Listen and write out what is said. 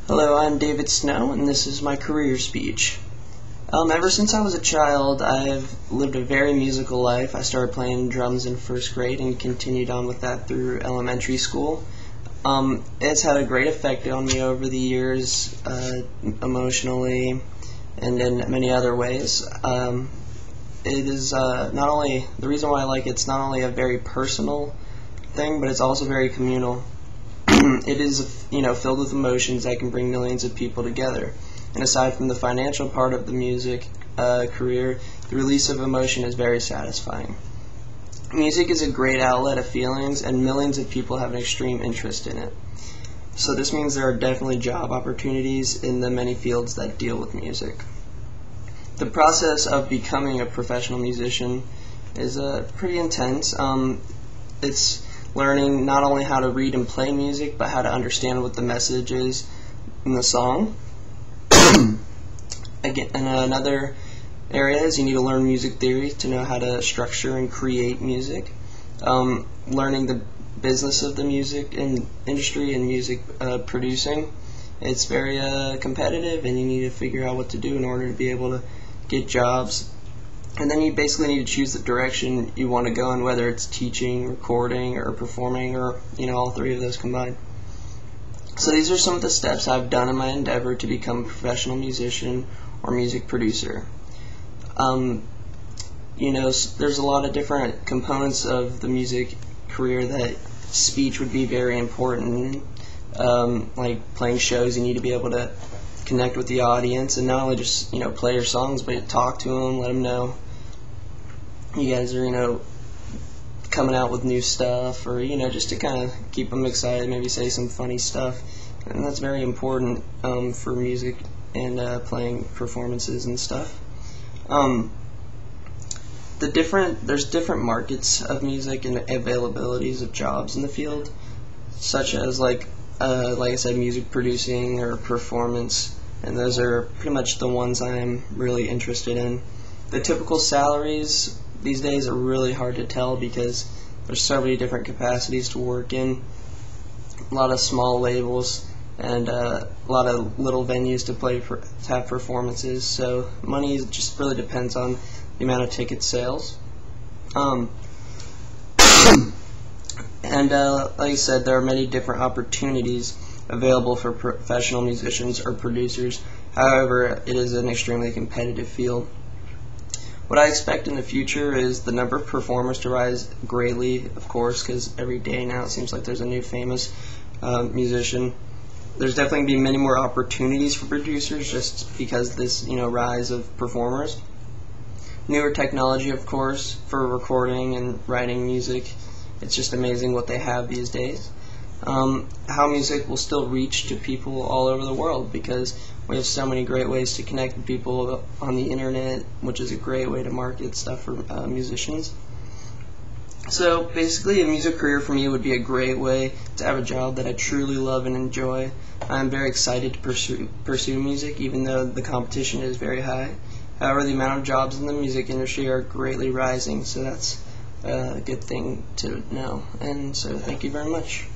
Hello, I'm David Snow, and this is my career speech. Ever since I was a child, I've lived a very musical life. I started playing drums in first grade and continued on with that through elementary school. It's had a great effect on me over the years, emotionally and in many other ways. It is not only, the reason why I like it's not only a very personal thing, but it's also very communal. It is, filled with emotions that can bring millions of people together. And aside from the financial part of the music career, the release of emotion is very satisfying. Music is a great outlet of feelings, and millions of people have an extreme interest in it. So this means there are definitely job opportunities in the many fields that deal with music. The process of becoming a professional musician is pretty intense. It's learning not only how to read and play music, but how to understand what the message is in the song. Again, and another area is you need to learn music theory to know how to structure and create music. Learning the business of the music industry and music producing. It's very competitive, and you need to figure out what to do in order to be able to get jobs. And then you basically need to choose the direction you want to go in, whether it's teaching, recording, or performing, or all three of those combined. So these are some of the steps I've done in my endeavor to become a professional musician or music producer. There's a lot of different components of the music career that speech would be very important. Like playing shows, you need to be able to connect with the audience, and not only just play your songs, but talk to them, let them know you guys are coming out with new stuff, or just to kind of keep them excited, maybe say some funny stuff. And that's very important for music and playing performances and stuff. There's different markets of music and availabilities of jobs in the field, such as like I said, music producing or performance, and those are pretty much the ones I'm really interested in. The typical salaries these days are really hard to tell because there's so many different capacities to work in, a lot of small labels, and a lot of little venues to have performances, so money just really depends on the amount of ticket sales. And like I said, there are many different opportunities available for professional musicians or producers. However, it is an extremely competitive field. What I expect in the future is the number of performers to rise greatly, of course, because every day now it seems like there's a new famous musician. There's definitely going to be many more opportunities for producers just because this rise of performers. Newer technology, of course, for recording and writing music. It's just amazing what they have these days. How music will still reach to people all over the world, because we have so many great ways to connect with people on the internet, which is a great way to market stuff for musicians. So basically, a music career for me would be a great way to have a job that I truly love and enjoy. I'm very excited to pursue music, even though the competition is very high. However, the amount of jobs in the music industry are greatly rising, so that's a good thing to know. And so thank you very much.